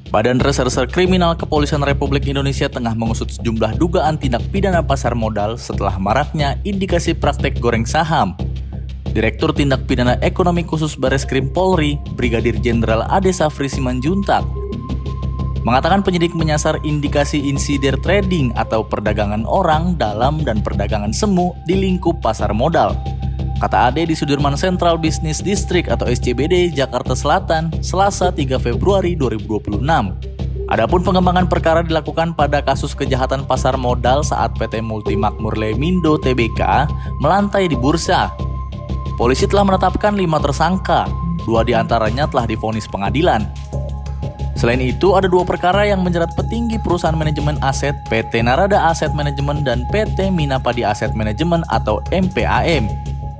Badan Reserse Kriminal Kepolisian Republik Indonesia tengah mengusut sejumlah dugaan tindak pidana pasar modal setelah maraknya indikasi praktek goreng saham. Direktur Tindak Pidana Ekonomi Khusus Bareskrim Polri, Brigadir Jenderal Ade Safri Simanjuntak, mengatakan penyidik menyasar indikasi insider trading atau perdagangan orang dalam dan perdagangan semu di lingkup pasar modal. Kata Ade di Sudirman Central Business District atau SCBD, Jakarta Selatan, Selasa 3 Februari 2026. Adapun pengembangan perkara dilakukan pada kasus kejahatan pasar modal saat PT Multimakmur Lemindo Tbk melantai di bursa. Polisi telah menetapkan 5 tersangka, 2 diantaranya telah divonis pengadilan. Selain itu, ada 2 perkara yang menjerat petinggi perusahaan manajemen aset PT Narada Asset Management dan PT Minapadi Asset Management atau MPAM.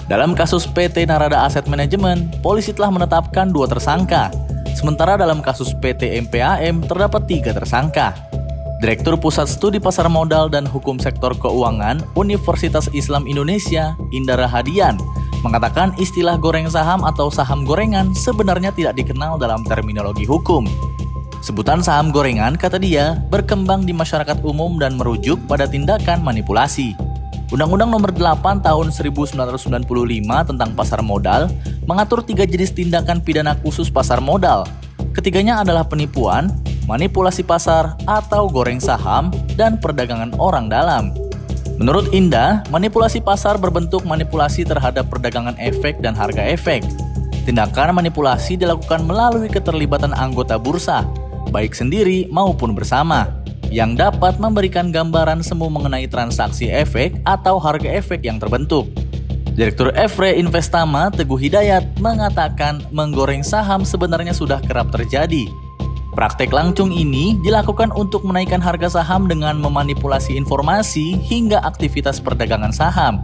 Dalam kasus PT Narada Asset Management, polisi telah menetapkan 2 tersangka. Sementara dalam kasus PT MPAM terdapat 3 tersangka. Direktur Pusat Studi Pasar Modal dan Hukum Sektor Keuangan Universitas Islam Indonesia, Indra Hadian, mengatakan istilah goreng saham atau saham gorengan sebenarnya tidak dikenal dalam terminologi hukum. Sebutan saham gorengan, kata dia, berkembang di masyarakat umum dan merujuk pada tindakan manipulasi. Undang-Undang Nomor 8 Tahun 1995 tentang pasar modal mengatur 3 jenis tindakan pidana khusus pasar modal. Ketiganya adalah penipuan, manipulasi pasar atau goreng saham, dan perdagangan orang dalam. Menurut Indah, manipulasi pasar berbentuk manipulasi terhadap perdagangan efek dan harga efek. Tindakan manipulasi dilakukan melalui keterlibatan anggota bursa, baik sendiri maupun bersama, yang dapat memberikan gambaran semu mengenai transaksi efek atau harga efek yang terbentuk. Direktur Evre Investama Teguh Hidayat mengatakan menggoreng saham sebenarnya sudah kerap terjadi. Praktek lancung ini dilakukan untuk menaikkan harga saham dengan memanipulasi informasi hingga aktivitas perdagangan saham.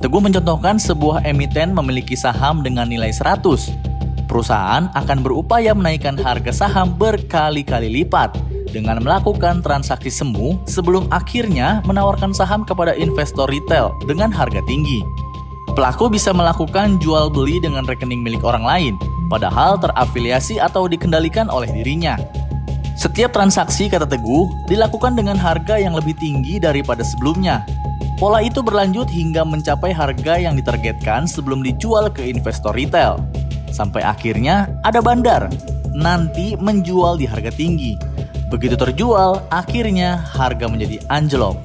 Teguh mencontohkan sebuah emiten memiliki saham dengan nilai 100. Perusahaan akan berupaya menaikkan harga saham berkali-kali lipat dengan melakukan transaksi semu sebelum akhirnya menawarkan saham kepada investor retail dengan harga tinggi. Pelaku bisa melakukan jual beli dengan rekening milik orang lain, padahal terafiliasi atau dikendalikan oleh dirinya. Setiap transaksi, kata Teguh, dilakukan dengan harga yang lebih tinggi daripada sebelumnya. Pola itu berlanjut hingga mencapai harga yang ditargetkan sebelum dijual ke investor retail. Sampai akhirnya ada bandar, nanti menjual di harga tinggi. Begitu terjual, akhirnya harga menjadi anjlok.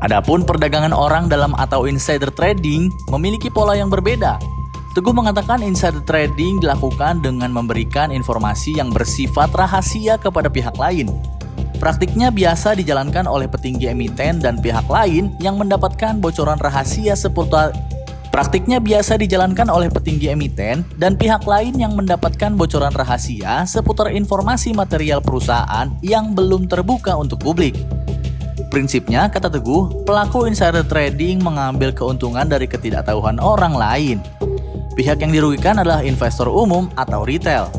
Adapun perdagangan orang dalam atau insider trading memiliki pola yang berbeda. Teguh mengatakan insider trading dilakukan dengan memberikan informasi yang bersifat rahasia kepada pihak lain. Praktiknya biasa dijalankan oleh petinggi emiten dan pihak lain yang mendapatkan bocoran rahasia seputar informasi material perusahaan yang belum terbuka untuk publik. Prinsipnya, kata Teguh, pelaku insider trading mengambil keuntungan dari ketidaktahuan orang lain. Pihak yang dirugikan adalah investor umum atau retail.